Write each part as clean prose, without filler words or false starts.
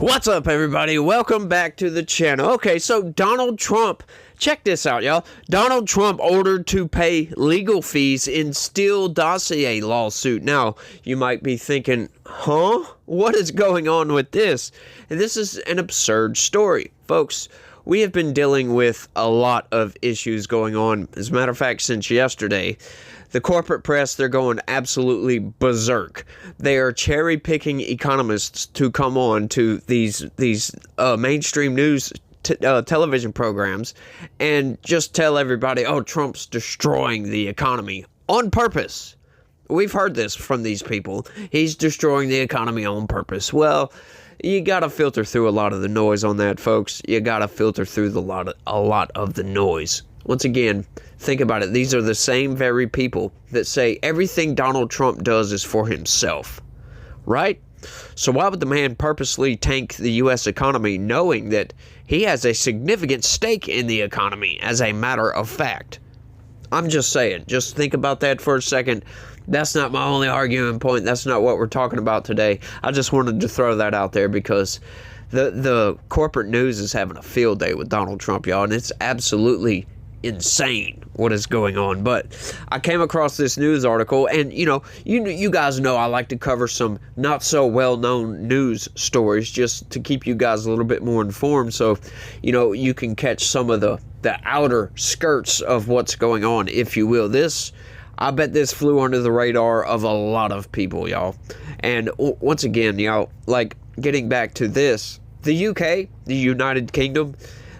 What's up, everybody? Welcome back to the channel. Okay, so Donald Trump, check this out, y'all. Donald Trump ordered to pay legal fees in Steele dossier lawsuit. Now, you might be thinking, huh? What is going on with this? And this is an absurd story. Folks, we have been dealing with a lot of issues going on. As a matter of fact, since yesterday, the corporate press, they're going absolutely berserk. They are cherry-picking economists to come on to these mainstream news television programs and just tell everybody, oh, Trump's destroying the economy on purpose. We've heard this from these people. He's destroying the economy on purpose. Well, you got to filter through a lot of the noise on that, folks. You got to filter through a lot of the noise. Once again, think about it. These are the same very people that say everything Donald Trump does is for himself, right? So why would the man purposely tank the U.S. economy knowing that he has a significant stake in the economy as a matter of fact? I'm just saying. Just think about that for a second. That's not my only argument point. That's not what we're talking about today. I just wanted to throw that out there because the corporate news is having a field day with Donald Trump, y'all, and it's absolutely insane what is going on. But I came across this news article, and you guys know I like to cover some not so well-known news stories just to keep you guys a little bit more informed, so you can catch some of the outer skirts of what's going on, if you will. I bet this flew under the radar of a lot of people, y'all. And once again, y'all, like, getting back to this, the UK, the United Kingdom,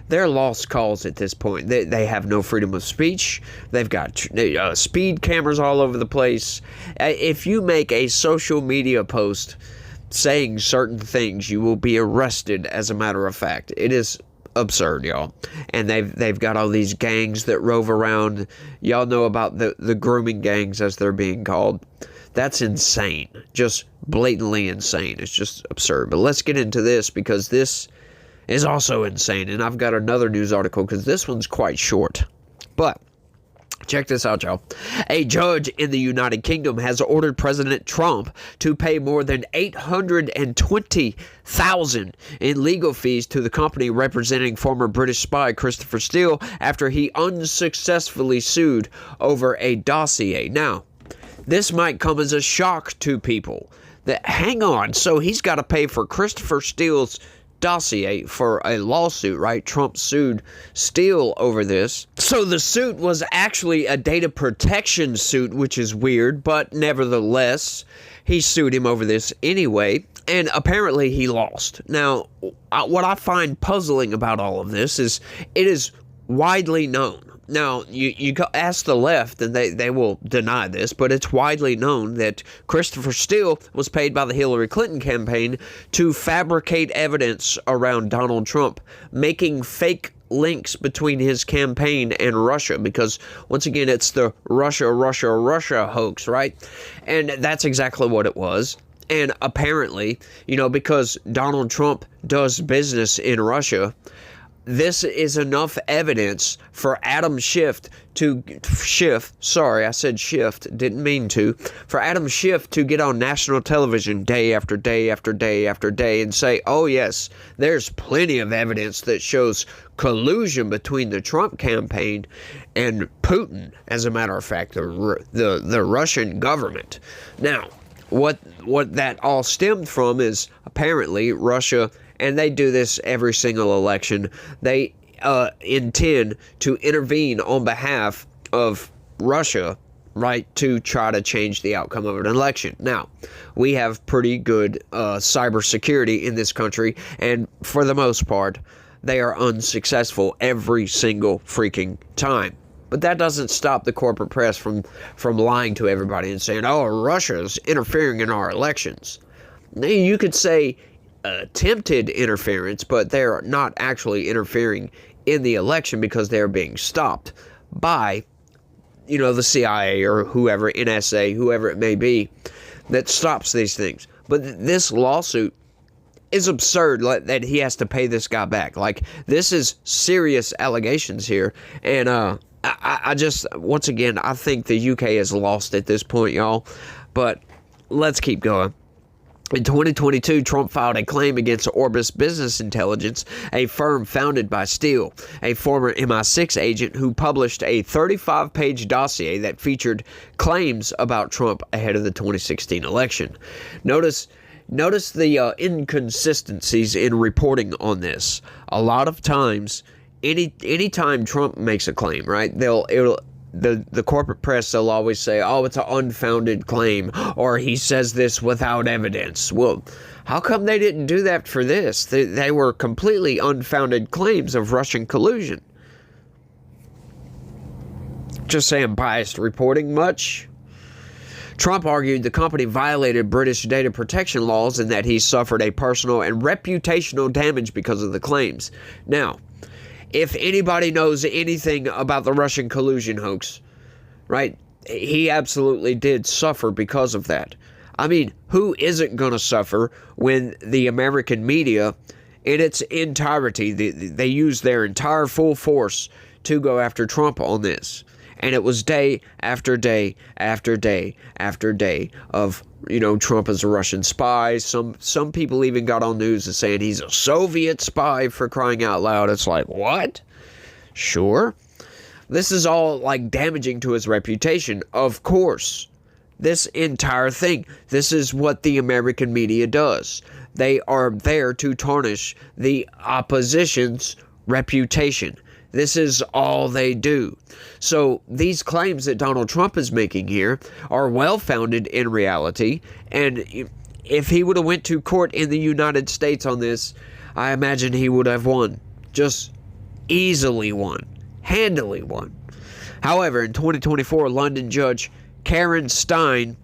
they're lost cause at this point. They have no freedom of speech. They've got speed cameras all over the place. If you make a social media post saying certain things, you will be arrested, as a matter of fact. It is absurd, y'all. And they've got all these gangs that rove around. Y'all know about the grooming gangs, as they're being called. That's insane. Just blatantly insane. It's just absurd. But let's get into this, because this is also insane. And I've got another news article, because this one's quite short. But check this out, y'all. A judge in the United Kingdom has ordered President Trump to pay more than $820,000 in legal fees to the company representing former British spy Christopher Steele after he unsuccessfully sued over a dossier. Now, this might come as a shock to people. Hang on, so he's got to pay for Christopher Steele's dossier for a lawsuit, right? Trump sued Steele over this. So the suit was actually a data protection suit, which is weird, but nevertheless, he sued him over this anyway, and apparently he lost. Now, what I find puzzling about all of this is it is widely known. Now, you ask the left, and they will deny this, but it's widely known that Christopher Steele was paid by the Hillary Clinton campaign to fabricate evidence around Donald Trump, making fake links between his campaign and Russia, because, once again, it's the Russia hoax, right? And that's exactly what it was. And apparently, because Donald Trump does business in Russia, this is enough evidence for Adam Schiff, for Adam Schiff to get on national television day after day after day after day and say, oh yes, there's plenty of evidence that shows collusion between the Trump campaign and Putin, as a matter of fact, the Russian government. Now, what that all stemmed from is apparently Russia, and they do this every single election, they intend to intervene on behalf of Russia, right, to try to change the outcome of an election. Now, we have pretty good cybersecurity in this country, and for the most part, they are unsuccessful every single freaking time. But that doesn't stop the corporate press from lying to everybody and saying, oh, Russia's interfering in our elections. You could say attempted interference, but they're not actually interfering in the election because they're being stopped by, the CIA or whoever, NSA, whoever it may be, that stops these things. But this lawsuit is absurd, that he has to pay this guy back. Like, this is serious allegations here, and I just, once again, I think the UK is lost at this point, y'all. But let's keep going. In 2022, Trump filed a claim against Orbis Business Intelligence, a firm founded by Steele, a former MI6 agent who published a 35-page dossier that featured claims about Trump ahead of the 2016 election. Notice the inconsistencies in reporting on this. A lot of times, anytime Trump makes a claim, right, the corporate press, they'll always say, oh, it's an unfounded claim, or he says this without evidence. Well, how come they didn't do that for this? They were completely unfounded claims of Russian collusion. Just saying, biased reporting much? Trump argued the company violated British data protection laws and that he suffered a personal and reputational damage because of the claims. Now, if anybody knows anything about the Russian collusion hoax, right, he absolutely did suffer because of that. I mean, who isn't going to suffer when the American media, in its entirety, they used their entire full force to go after Trump on this? And it was day after day after day after day of, Trump is a Russian spy. Some people even got on news and saying he's a Soviet spy, for crying out loud. It's like, what? Sure. This is all like damaging to his reputation. Of course. This entire thing. This is what the American media does. They are there to tarnish the opposition's reputation. This is all they do. So these claims that Donald Trump is making here are well-founded in reality. And if he would have went to court in the United States on this, I imagine he would have won. Just easily won. Handily won. However, in 2024, London judge Karen Stein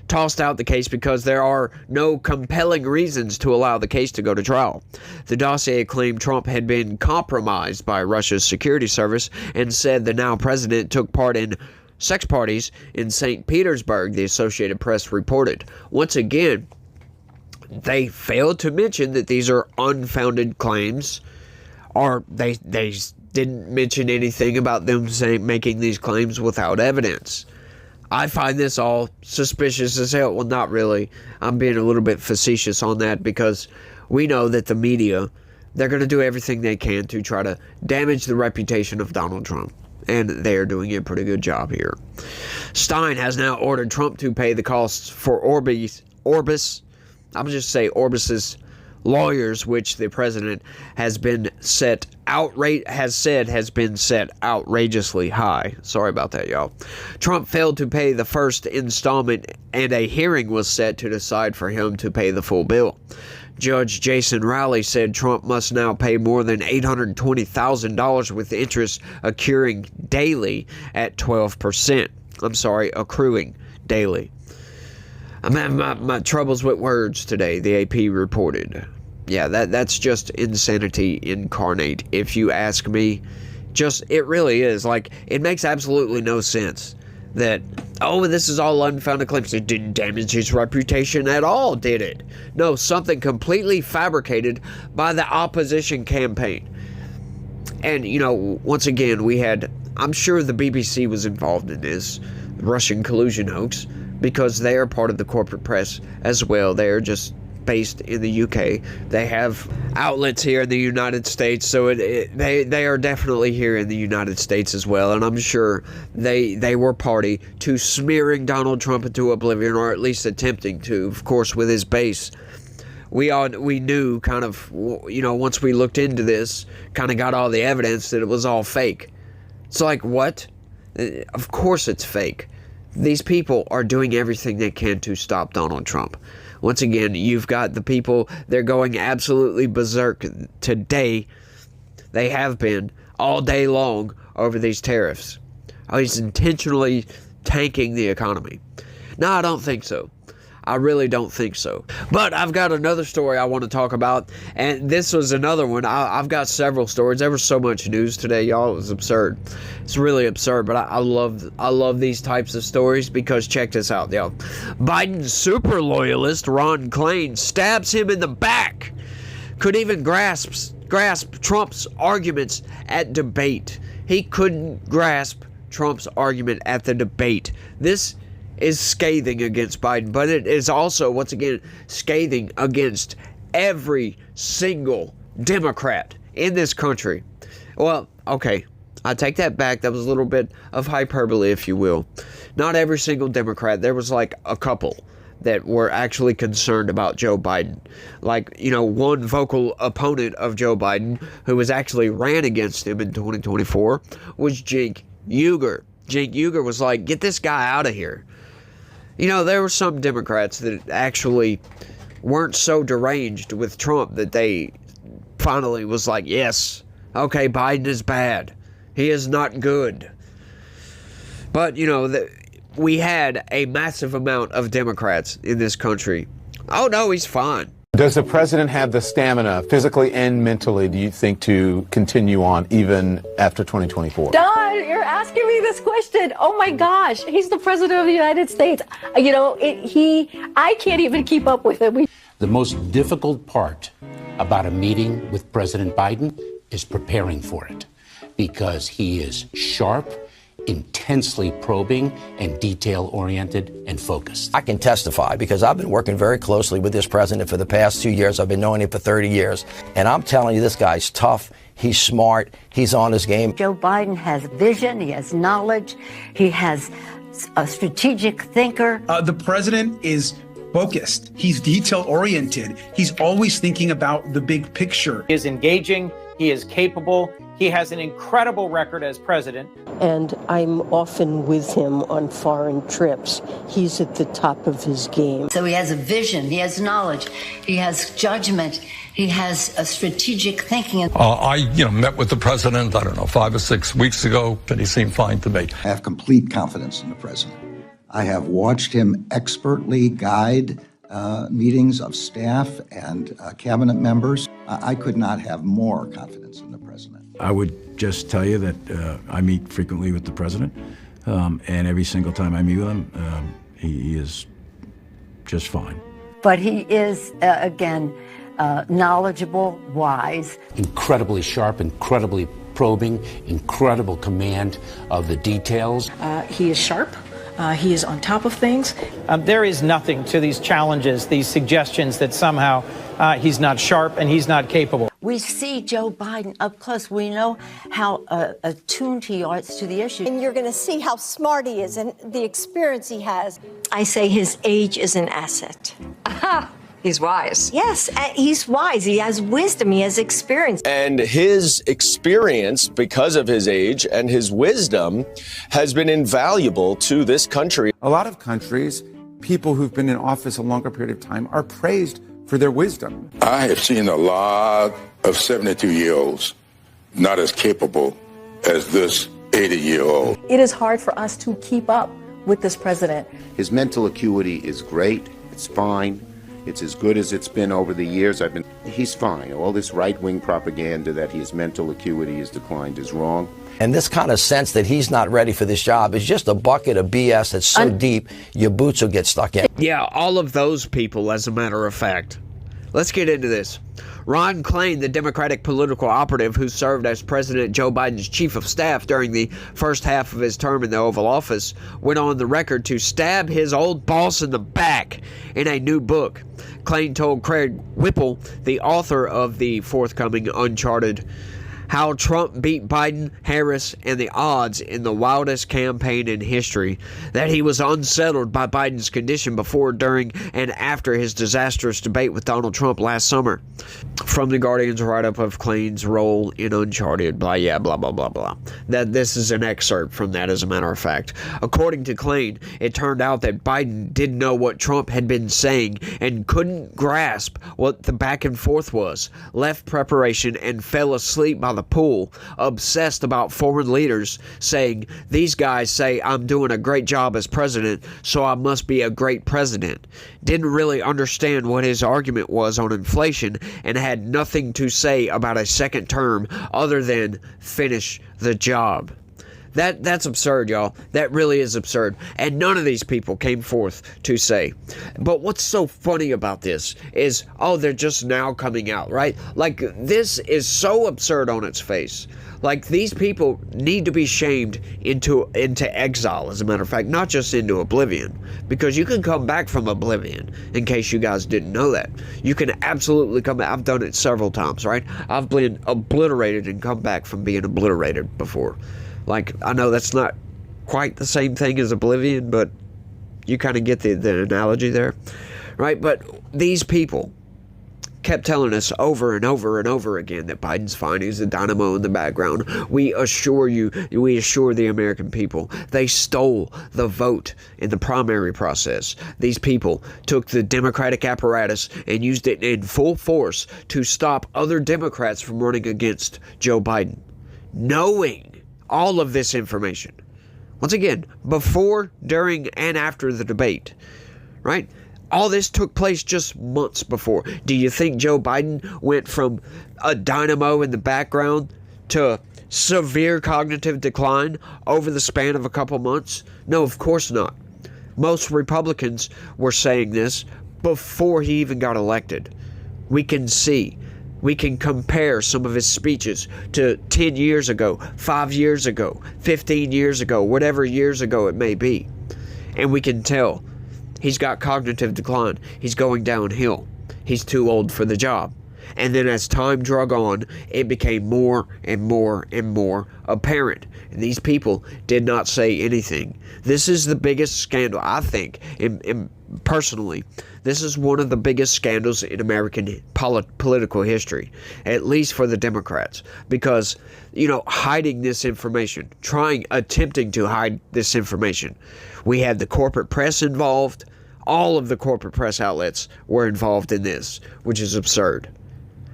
tossed out the case because there are no compelling reasons to allow the case to go to trial. The dossier claimed Trump had been compromised by Russia's security service and said the now president took part in sex parties in St. Petersburg, the Associated Press reported. Once again, they failed to mention that these are unfounded claims, or they didn't mention anything about them making these claims without evidence. I find this all suspicious as hell. Well, not really. I'm being a little bit facetious on that because we know that the media, they're going to do everything they can to try to damage the reputation of Donald Trump. And they're doing a pretty good job here. Stein has now ordered Trump to pay the costs for Orbis. I'm just say Orbis's lawyers, which the president has said has been set outrageously high. Sorry about that, y'all. Trump failed to pay the first installment, and a hearing was set to decide for him to pay the full bill. Judge Jason Rowley said Trump must now pay more than $820,000 with interest accruing daily at 12%. Accruing daily. I'm having my troubles with words today, the AP reported. Yeah, that's just insanity incarnate, if you ask me. It really is. Like, it makes absolutely no sense that, this is all unfounded claims. It didn't damage his reputation at all, did it? No, something completely fabricated by the opposition campaign. And, once again, I'm sure the BBC was involved in this Russian collusion hoax, because they are part of the corporate press as well. They are just based in the UK. They have outlets here in the United States, so they are definitely here in the United States as well. And I'm sure they were party to smearing Donald Trump into oblivion, or at least attempting to. Of course, with his base, we knew kind of, once we looked into this, kind of got all the evidence that it was all fake. It's like, what? Of course it's fake. These people are doing everything they can to stop Donald Trump. Once again, you've got the people, they're going absolutely berserk today. They have been all day long over these tariffs. He's intentionally tanking the economy. No, I don't think so. I really don't think so. But I've got another story I want to talk about, and this was another one. I've got several stories. There was so much news today, y'all. It was absurd. It's really absurd, but I love these types of stories because check this out, y'all. Biden's super loyalist Ron Klain stabs him in the back. Could even grasp Trump's arguments at debate. He couldn't grasp Trump's argument at the debate. This is scathing against Biden, but it is also, once again, scathing against every single Democrat in this country. Well, okay, I take that back. That was a little bit of hyperbole, if you will. Not every single Democrat. There was like a couple that were actually concerned about Joe Biden. Like, one vocal opponent of Joe Biden who was actually ran against him in 2024 was Cenk Uygur. Cenk Uygur was like, get this guy out of here. There were some Democrats that actually weren't so deranged with Trump that they finally was like, yes, okay, Biden is bad. He is not good. But, we had a massive amount of Democrats in this country. Oh, no, he's fine. Does the president have the stamina, physically and mentally, do you think, to continue on even after 2024? Don, you're asking me this question. Oh, my gosh. He's the president of the United States. I can't even keep up with him. The most difficult part about a meeting with President Biden is preparing for it, because he is sharp, intensely probing, and detail-oriented and focused. I can testify because I've been working very closely with this president for the past 2 years. I've been knowing him for 30 years. And I'm telling you, this guy's tough. He's smart. He's on his game. Joe Biden has vision. He has knowledge. He has a strategic thinker. The president is focused. He's detail-oriented. He's always thinking about the big picture. He is engaging. He is capable. He has an incredible record as president. And I'm often with him on foreign trips. He's at the top of his game. So he has a vision. He has knowledge. He has judgment. He has a strategic thinking. I met with the president, 5 or 6 weeks ago, and he seemed fine to me. I have complete confidence in the president. I have watched him expertly guide meetings of staff and cabinet members. I could not have more confidence in the president. I would just tell you that I meet frequently with the president, and every single time I meet with him, he is just fine. But he is, again, knowledgeable, wise. Incredibly sharp, incredibly probing, incredible command of the details. He is sharp. He is on top of things. There is nothing to these challenges, these suggestions that somehow he's not sharp and he's not capable. We see Joe Biden up close. We know how attuned he is to the issue. And you're going to see how smart he is and the experience he has. I say his age is an asset. Aha! He's wise. Yes, he's wise. He has wisdom. He has experience. And his experience, because of his age and his wisdom, has been invaluable to this country. A lot of countries, people who've been in office a longer period of time are praised for their wisdom. I have seen a lot of 72-year-olds not as capable as this 80-year-old. It is hard for us to keep up with this president. His mental acuity is great. It's fine. It's as good as it's been over the years. He's fine. All this right-wing propaganda that his mental acuity has declined is wrong. And this kind of sense that he's not ready for this job is just a bucket of BS that's so deep, your boots will get stuck in. Yeah, all of those people, as a matter of fact. Let's get into this. Ron Klain, the Democratic political operative who served as President Joe Biden's chief of staff during the first half of his term in the Oval Office, went on the record to stab his old boss in the back in a new book. Klain told Craig Whipple, the author of the forthcoming Uncharted, how Trump beat Biden, Harris, and the odds in the wildest campaign in history, that he was unsettled by Biden's condition before, during, and after his disastrous debate with Donald Trump last summer. From the Guardian's write-up of Klain's role in Uncharted, blah, blah, blah, blah. That this is an excerpt from that, as a matter of fact. According to Klain, it turned out that Biden didn't know what Trump had been saying and couldn't grasp what the back and forth was, left preparation, and fell asleep by the pool, obsessed about foreign leaders, saying, these guys say I'm doing a great job as president, so I must be a great president. Didn't really understand what his argument was on inflation and had nothing to say about a second term other than finish the job. That's absurd, y'all. That really is absurd. And none of these people came forth to say. But what's so funny about this is, oh, they're just now coming out, right? Like, this is so absurd on its face. Like, these people need to be shamed into exile, as a matter of fact, not just into oblivion. Because you can come back from oblivion, in case you guys didn't know that. You can absolutely come back. I've done it several times, right? I've been obliterated and come back from being obliterated before. Like, I know that's not quite the same thing as oblivion, but you kind of get the analogy there, right? But these people kept telling us over and over and over again that Biden's fine. He's a dynamo in the background. We assure the American people. They stole the vote in the primary process. These people took the Democratic apparatus and used it in full force to stop other Democrats from running against Joe Biden. Knowing all of this information, once again, before, during, and after the debate, right? All this took place just months before. Do you think Joe Biden went from a dynamo in the background to severe cognitive decline over the span of a couple months? No, of course not. Most Republicans were saying this before he even got elected. We can see. We can compare some of his speeches to 10 years ago, 5 years ago, 15 years ago, whatever years ago it may be. And we can tell he's got cognitive decline. He's going downhill. He's too old for the job. And then as time drug on, it became more and more and more apparent. And these people did not say anything. This is the biggest scandal, I think, personally. This is one of the biggest scandals in American political history, at least for the Democrats. Because, hiding this information, attempting to hide this information. We had the corporate press involved. All of the corporate press outlets were involved in this, which is absurd.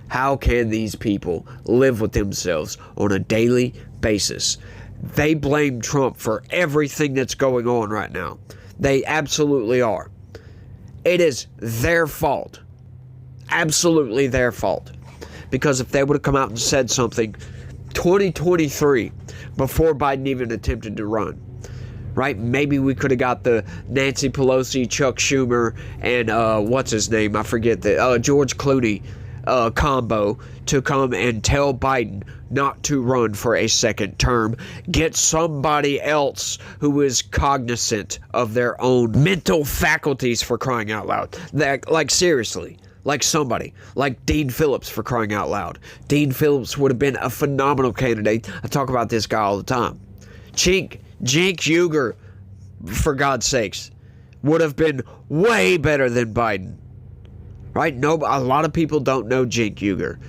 How can these people live with themselves on a daily basis? They blame Trump for everything that's going on right now. They absolutely are. It is their fault. Absolutely their fault. Because if they would have come out and said something 2023 before Biden even attempted to run, right? Maybe we could have got the Nancy Pelosi, Chuck Schumer, and what's his name? I forget the George Clooney combo to come and tell Biden not to run for a second term. Get somebody else who is cognizant of their own mental faculties, for crying out loud. Like seriously. Like somebody. Like Dean Phillips, for crying out loud. Dean Phillips would have been a phenomenal candidate. I talk about this guy all the time. Cenk Uygur, for God's sakes, would have been way better than Biden. Right? No, a lot of people don't know Cenk Uygur.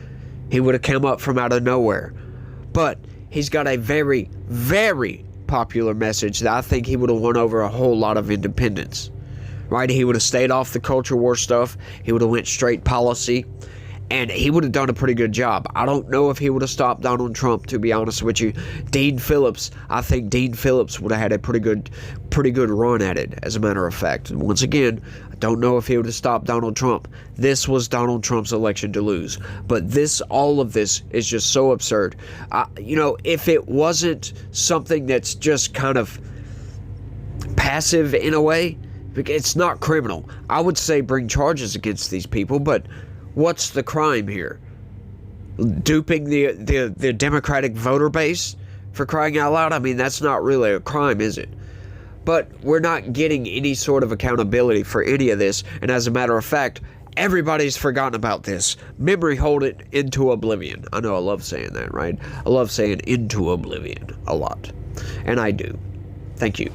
He would have come up from out of nowhere. But he's got a very, very popular message that I think he would have won over a whole lot of independents. Right? He would have stayed off the culture war stuff. He would have went straight policy. And he would have done a pretty good job. I don't know if he would have stopped Donald Trump, to be honest with you. Dean Phillips, I think Dean Phillips would have had a pretty good run at it, as a matter of fact. And once again, I don't know if he would have stopped Donald Trump. This was Donald Trump's election to lose. But all of this is just so absurd. If it wasn't something that's just kind of passive in a way, it's not criminal. I would say bring charges against these people, but what's the crime here? Duping the Democratic voter base, for crying out loud? I mean, that's not really a crime, is it? But we're not getting any sort of accountability for any of this. And as a matter of fact, everybody's forgotten about this. Memory hold it into oblivion. I know I love saying that, right? I love saying into oblivion a lot. And I do. Thank you.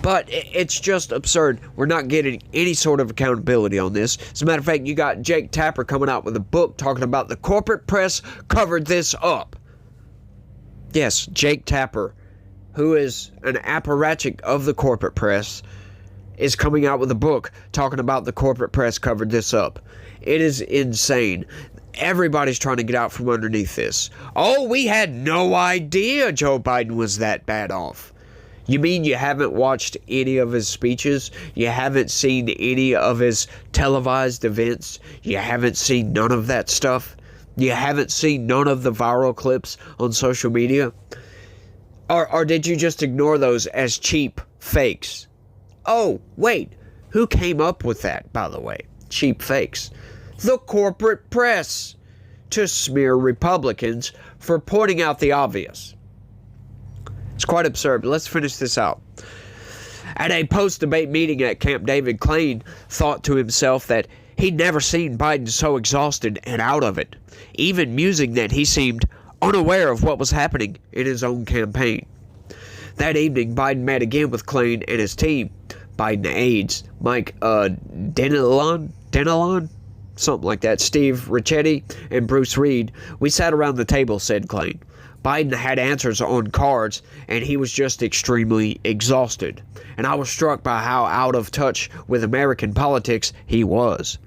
But it's just absurd. We're not getting any sort of accountability on this. As a matter of fact, you got Jake Tapper coming out with a book talking about the corporate press covered this up. Yes, Jake Tapper, who is an apparatchik of the corporate press, is coming out with a book talking about the corporate press covered this up. It is insane. Everybody's trying to get out from underneath this. Oh, we had no idea Joe Biden was that bad off. You mean you haven't watched any of his speeches? You haven't seen any of his televised events? You haven't seen none of that stuff? You haven't seen none of the viral clips on social media? Or did you just ignore those as cheap fakes? Oh, wait. Who came up with that, by the way? Cheap fakes. The corporate press, to smear Republicans for pointing out the obvious. It's quite absurd. Let's finish this out. At a post-debate meeting at Camp David, Klain thought to himself that he'd never seen Biden so exhausted and out of it, even musing that he seemed unaware of what was happening in his own campaign. That evening, Biden met again with Klain and his team. Biden aides, Mike Denelon, something like that, Steve Ricchetti, and Bruce Reed. We sat around the table, said Klain. Biden had answers on cards, and he was just extremely exhausted. And I was struck by how out of touch with American politics he was.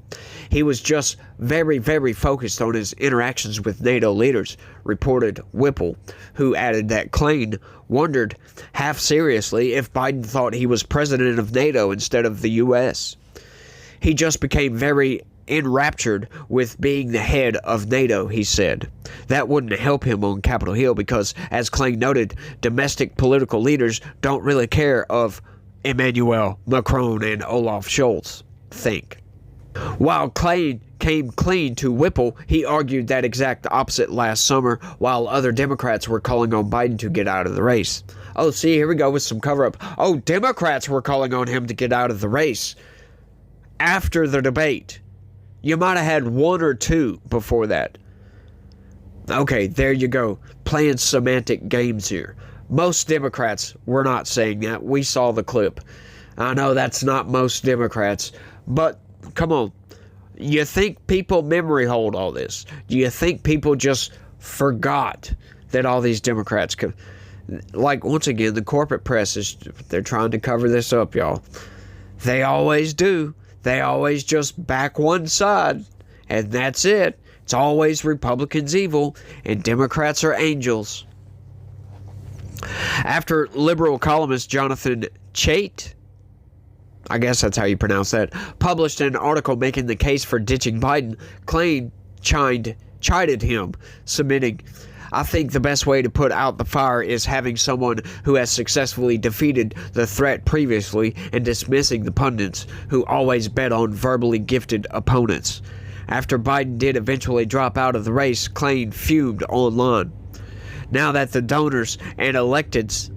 He was just very, very focused on his interactions with NATO leaders, reported Whipple, who added that Klain wondered half seriously if Biden thought he was president of NATO instead of the U.S. He just became very enraptured with being the head of NATO, he said. That wouldn't help him on Capitol Hill because, as Klain noted, domestic political leaders don't really care of Emmanuel Macron and Olaf Scholz think. While Klain came clean to Whipple, he argued that exact opposite last summer, while other Democrats were calling on Biden to get out of the race. Oh, see, here we go with some cover-up. Oh, Democrats were calling on him to get out of the race after the debate. You might have had one or two before that. Okay, there you go. Playing semantic games here. Most Democrats were not saying that. We saw the clip. I know that's not most Democrats, but come on. You think people memory hold all this? Do you think people just forgot that all these Democrats could... Like, once again, the corporate press they're trying to cover this up, y'all. They always do. They always just back one side, and that's it. It's always Republicans evil, and Democrats are angels. After liberal columnist Jonathan Chait, I guess that's how you pronounce that, published an article making the case for ditching Biden, Klain chided him, submitting, I think the best way to put out the fire is having someone who has successfully defeated the threat previously and dismissing the pundits who always bet on verbally gifted opponents. After Biden did eventually drop out of the race, Klain fumed online. Now that the donors and electeds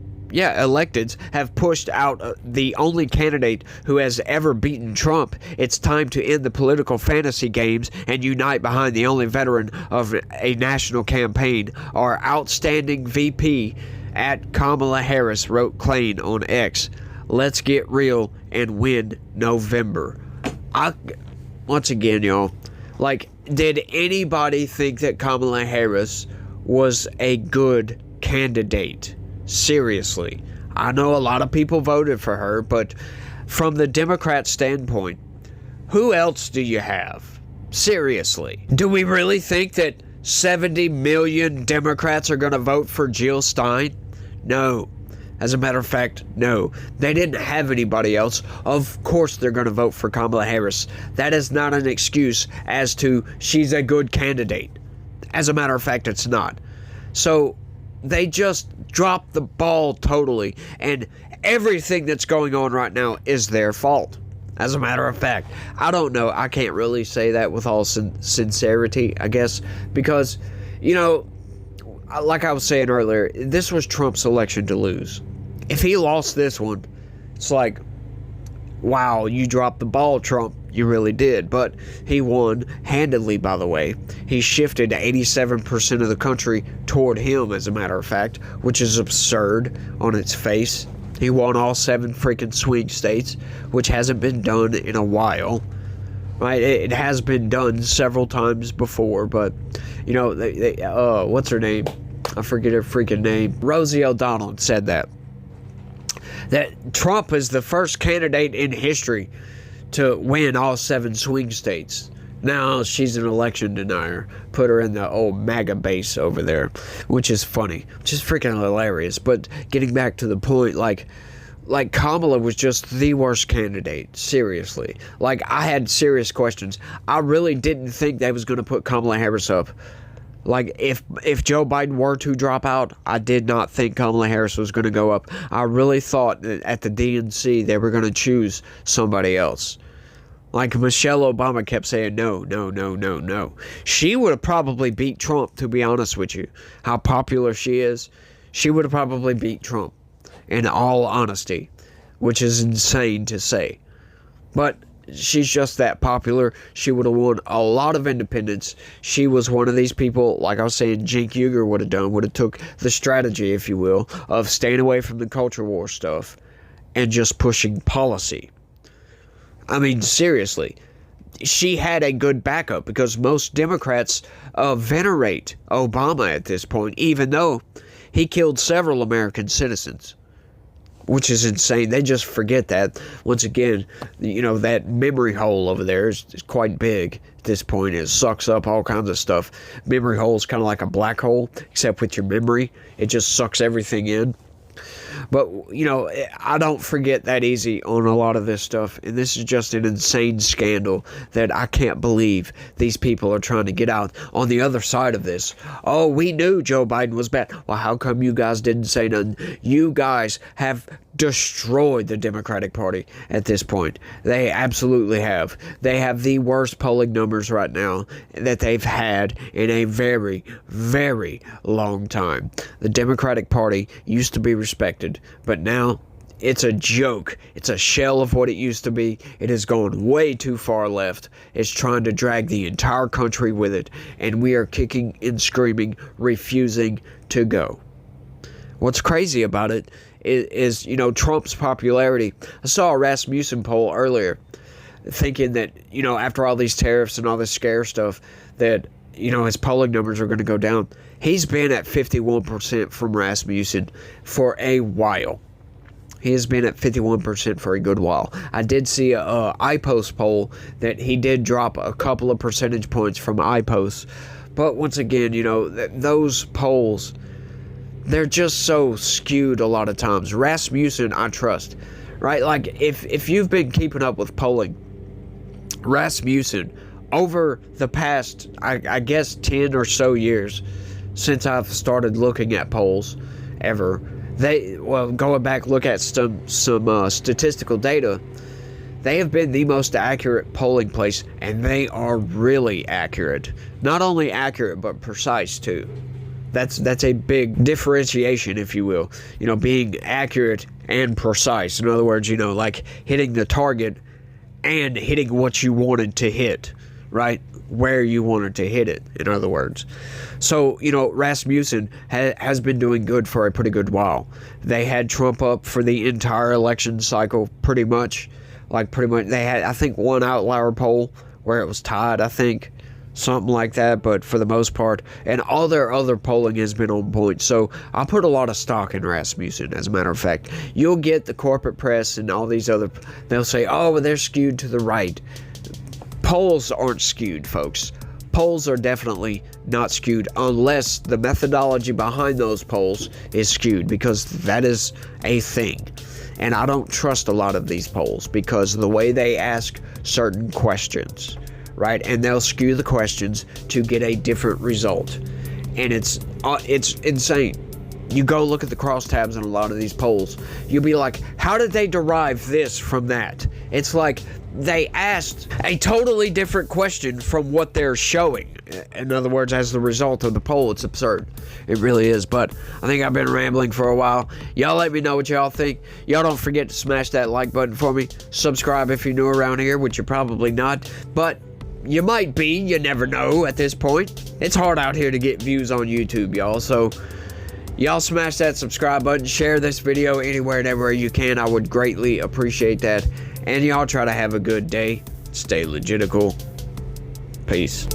have pushed out the only candidate who has ever beaten Trump, it's time to end the political fantasy games and unite behind the only veteran of a national campaign. Our outstanding VP at Kamala Harris, wrote Klain on X. Let's get real and win November. Once again, y'all, like, did anybody think that Kamala Harris was a good candidate? Seriously. I know a lot of people voted for her, but from the Democrat standpoint, who else do you have? Seriously. Do we really think that 70 million Democrats are going to vote for Jill Stein? No. As a matter of fact, no. They didn't have anybody else. Of course they're going to vote for Kamala Harris. That is not an excuse as to she's a good candidate. As a matter of fact, it's not. So they just dropped the ball totally, and everything that's going on right now is their fault. As a matter of fact, I don't know. I can't really say that with all sincerity, I guess, because, you know, like I was saying earlier, this was Trump's election to lose. If he lost this one, it's like, wow, you dropped the ball, Trump. You really did. But he won handedly, by the way. He shifted 87% of the country toward him, as a matter of fact, which is absurd on its face. He won all 7 freaking swing states, which hasn't been done in a while. Right? It has been done several times before, but, you know, what's her name? I forget her freaking name. Rosie O'Donnell said that Trump is the first candidate in history to win all 7 swing states. Now she's an election denier. Put her in the old MAGA base over there, which is funny, which is freaking hilarious. But getting back to the point, like Kamala was just the worst candidate. Seriously. Like, I had serious questions. I really didn't think they was going to put Kamala Harris up. Like, if Joe Biden were to drop out, I did not think Kamala Harris was going to go up. I really thought that at the DNC they were going to choose somebody else. Like, Michelle Obama kept saying no, no, no, no, no. She would have probably beat Trump, to be honest with you. How popular she is, she would have probably beat Trump, in all honesty, which is insane to say. But she's just that popular. She would have won a lot of independents. She was one of these people, like I was saying, Cenk Uygur would have done, would have took the strategy, if you will, of staying away from the culture war stuff and just pushing policy. I mean, seriously, she had a good backup because most Democrats venerate Obama at this point, even though he killed several American citizens. Which is insane. They just forget that. Once again, you know, that memory hole over there is quite big at this point. It sucks up all kinds of stuff. Memory hole is kind of like a black hole, except with your memory. It just sucks everything in. But, you know, I don't forget that easy on a lot of this stuff. And this is just an insane scandal that I can't believe these people are trying to get out on the other side of this. Oh, we knew Joe Biden was bad. Well, how come you guys didn't say nothing? You guys have destroyed the Democratic Party at this point. They absolutely have. They have the worst polling numbers right now that they've had in a very, very long time. The Democratic Party used to be respected, but now it's a joke. It's a shell of what it used to be. It has gone way too far left. It's trying to drag the entire country with it, and we are kicking and screaming, refusing to go. What's crazy about it is, you know, Trump's popularity. I saw a Rasmussen poll earlier thinking that, you know, after all these tariffs and all this scare stuff that, you know, his polling numbers are going to go down. He's been at 51% from Rasmussen for a while. He has been at 51% for a good while. I did see a iPost poll that he did drop a couple of percentage points from iPost. But once again, you know, those polls, they're just so skewed a lot of times. Rasmussen, I trust, right? Like, if you've been keeping up with polling, Rasmussen, over the past, I guess, 10 or so years since I've started looking at polls ever, going back, look at some statistical data, they have been the most accurate polling place, and they are really accurate. Not only accurate, but precise, too. That's a big differentiation, if you will. You know, being accurate and precise. In other words, you know, like hitting the target and hitting what you wanted to hit, right? Where you wanted to hit it, in other words. So, you know, Rasmussen has been doing good for a pretty good while. They had Trump up for the entire election cycle, pretty much. They had, I think, one outlier poll where it was tied, I think. Something like that, but for the most part, and all their other polling has been on point. So I put a lot of stock in Rasmussen, as a matter of fact. You'll get the corporate press and all these other, they'll say, oh, well, they're skewed to the right. Polls aren't skewed, folks. Polls are definitely not skewed unless the methodology behind those polls is skewed, because that is a thing. And I don't trust a lot of these polls because of the way they ask certain questions. Right, and they'll skew the questions to get a different result, and it's insane. You go look at the crosstabs in a lot of these polls, you'll be like, how did they derive this from that? It's like they asked a totally different question from what they're showing. In other words, as the result of the poll. It's absurd. It really is. But I think I've been rambling for a while. Y'all let me know what y'all think. Y'all don't forget to smash that like button for me. Subscribe if you're new around here, which you're probably not, but you might be. You never know at this point. It's hard out here to get views on YouTube, y'all. So y'all smash that subscribe button. Share this video anywhere and everywhere you can. I would greatly appreciate that. And y'all try to have a good day. Stay legitical. Peace.